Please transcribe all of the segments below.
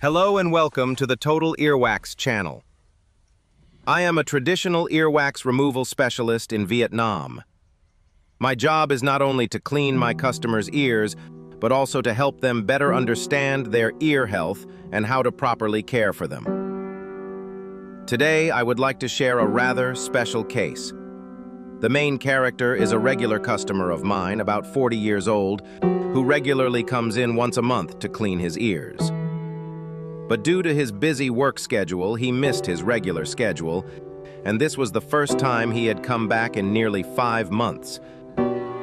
Hello and welcome to the Total Earwax channel. I am a traditional earwax removal specialist in Vietnam. My job is not only to clean my customers' ears, but also to help them better understand their ear health and how to properly care for them. Today, I would like to share a rather special case. The main character is a regular customer of mine, about 40 years old, who regularly comes in once a month to clean his ears. But due to his busy work schedule, he missed his regular schedule, and this was the first time he had come back in nearly 5 months.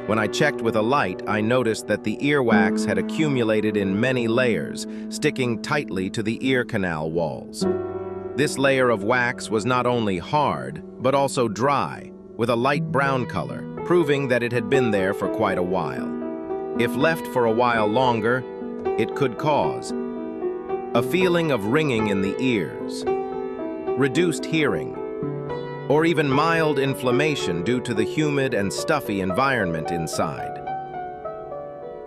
When I checked with a light, I noticed that the earwax had accumulated in many layers, sticking tightly to the ear canal walls. This layer of wax was not only hard, but also dry, with a light brown color, proving that it had been there for quite a while. If left for a while longer, it could cause a feeling of ringing in the ears, reduced hearing, or even mild inflammation due to the humid and stuffy environment inside.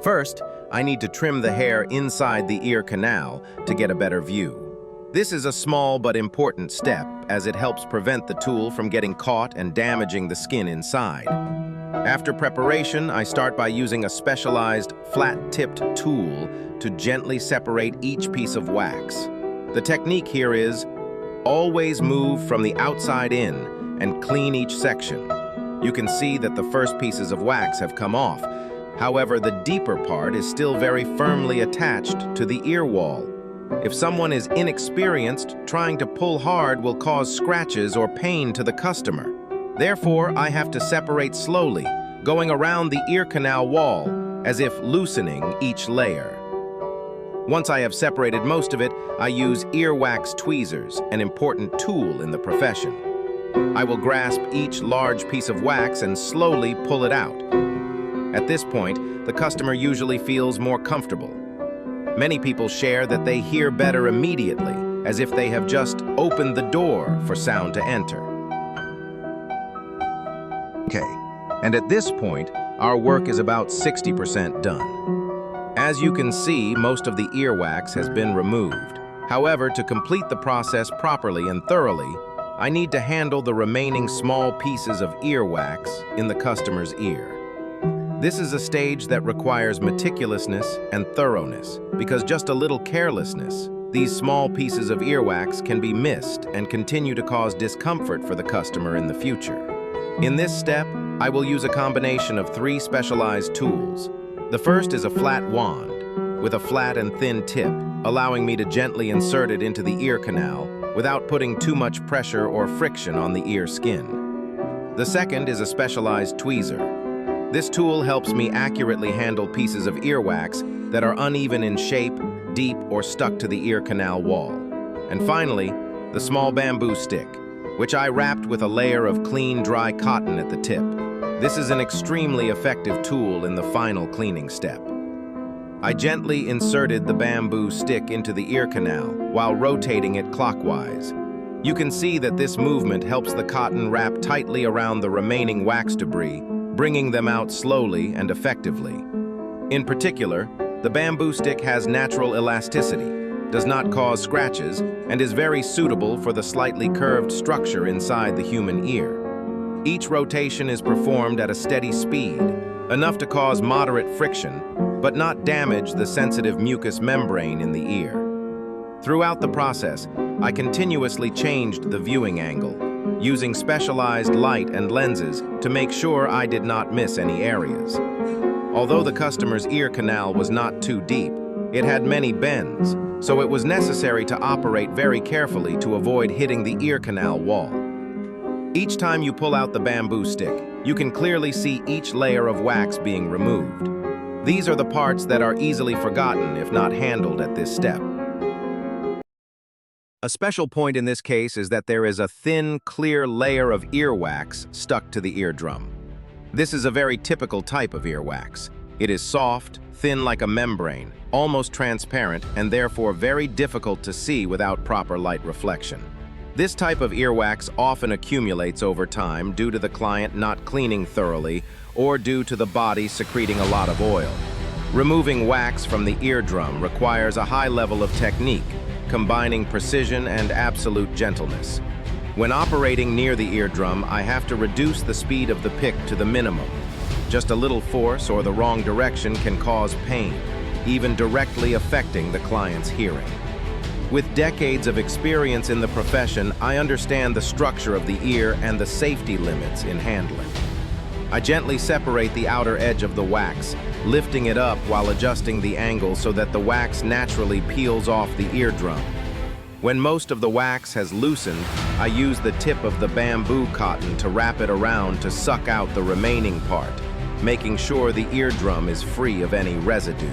First, I need to trim the hair inside the ear canal to get a better view. This is a small but important step, as it helps prevent the tool from getting caught and damaging the skin inside. After preparation, I start by using a specialized flat-tipped tool to gently separate each piece of wax. The technique here is always move from the outside in and clean each section. You can see that the first pieces of wax have come off. However, the deeper part is still very firmly attached to the ear wall. If someone is inexperienced, trying to pull hard will cause scratches or pain to the customer. Therefore, I have to separate slowly, going around the ear canal wall, as if loosening each layer. Once I have separated most of it, I use earwax tweezers, an important tool in the profession. I will grasp each large piece of wax and slowly pull it out. At this point, the customer usually feels more comfortable. Many people share that they hear better immediately, as if they have just opened the door for sound to enter. Okay, and at this point, our work is about 60% done. As you can see, most of the earwax has been removed. However, to complete the process properly and thoroughly, I need to handle the remaining small pieces of earwax in the customer's ear. This is a stage that requires meticulousness and thoroughness, because just a little carelessness, these small pieces of earwax can be missed and continue to cause discomfort for the customer in the future. In this step, I will use a combination of 3 specialized tools. The first is a flat wand with a flat and thin tip, allowing me to gently insert it into the ear canal without putting too much pressure or friction on the ear skin. The second is a specialized tweezer. This tool helps me accurately handle pieces of earwax that are uneven in shape, deep, or stuck to the ear canal wall. And finally, the small bamboo stick, which I wrapped with a layer of clean, dry cotton at the tip. This is an extremely effective tool in the final cleaning step. I gently inserted the bamboo stick into the ear canal while rotating it clockwise. You can see that this movement helps the cotton wrap tightly around the remaining wax debris, bringing them out slowly and effectively. In particular, the bamboo stick has natural elasticity, does not cause scratches, and is very suitable for the slightly curved structure inside the human ear. Each rotation is performed at a steady speed, enough to cause moderate friction, but not damage the sensitive mucous membrane in the ear. Throughout the process, I continuously changed the viewing angle, using specialized light and lenses to make sure I did not miss any areas. Although the customer's ear canal was not too deep, it had many bends, so it was necessary to operate very carefully to avoid hitting the ear canal wall. Each time you pull out the bamboo stick, you can clearly see each layer of wax being removed. These are the parts that are easily forgotten if not handled at this step. A special point in this case is that there is a thin, clear layer of earwax stuck to the eardrum. This is a very typical type of earwax. It is soft, thin like a membrane, almost transparent, and therefore very difficult to see without proper light reflection. This type of earwax often accumulates over time due to the client not cleaning thoroughly or due to the body secreting a lot of oil. Removing wax from the eardrum requires a high level of technique, combining precision and absolute gentleness. When operating near the eardrum, I have to reduce the speed of the pick to the minimum. Just a little force or the wrong direction can cause pain, even directly affecting the client's hearing. With decades of experience in the profession, I understand the structure of the ear and the safety limits in handling. I gently separate the outer edge of the wax, lifting it up while adjusting the angle so that the wax naturally peels off the eardrum. When most of the wax has loosened, I use the tip of the bamboo cotton to wrap it around to suck out the remaining part, making sure the eardrum is free of any residue.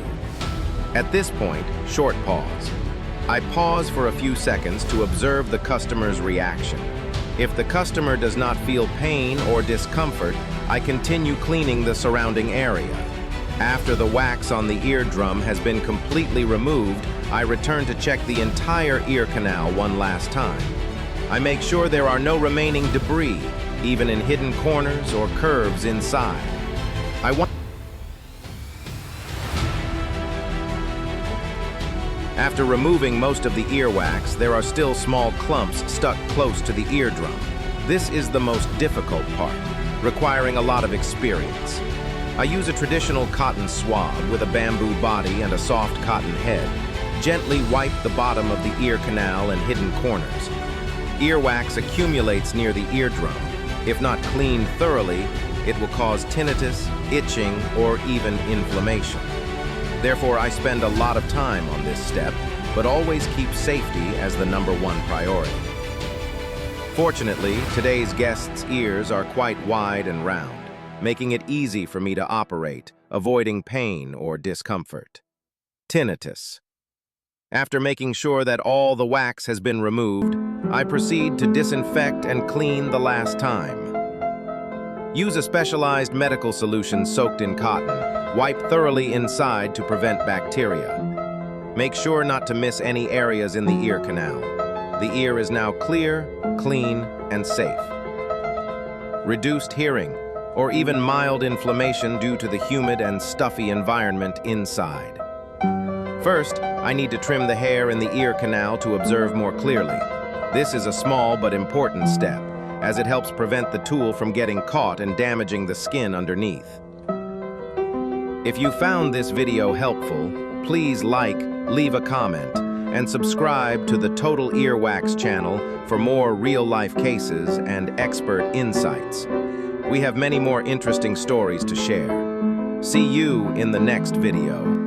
At this point, short pause. I pause for a few seconds to observe the customer's reaction. If the customer does not feel pain or discomfort, I continue cleaning the surrounding area. After the wax on the eardrum has been completely removed, I return to check the entire ear canal one last time. I make sure there are no remaining debris, even in hidden corners or curves inside. After removing most of the earwax, there are still small clumps stuck close to the eardrum. This is the most difficult part, requiring a lot of experience. I use a traditional cotton swab with a bamboo body and a soft cotton head. Gently wipe the bottom of the ear canal and hidden corners. Earwax accumulates near the eardrum. If not cleaned thoroughly, it will cause tinnitus, itching, or even inflammation. Therefore, I spend a lot of time on this step, but always keep safety as the #1 priority. Fortunately, today's guests' ears are quite wide and round, making it easy for me to operate, avoiding pain or discomfort. Tinnitus. After making sure that all the wax has been removed, I proceed to disinfect and clean the last time. Use a specialized medical solution soaked in cotton. Wipe thoroughly inside to prevent bacteria. Make sure not to miss any areas in the ear canal. The ear is now clear, clean, and safe. Reduced hearing, or even mild inflammation due to the humid and stuffy environment inside. First, I need to trim the hair in the ear canal to observe more clearly. This is a small but important step, as it helps prevent the tool from getting caught and damaging the skin underneath. If you found this video helpful, please like, leave a comment, and subscribe to the Total Earwax channel for more real-life cases and expert insights. We have many more interesting stories to share. See you in the next video.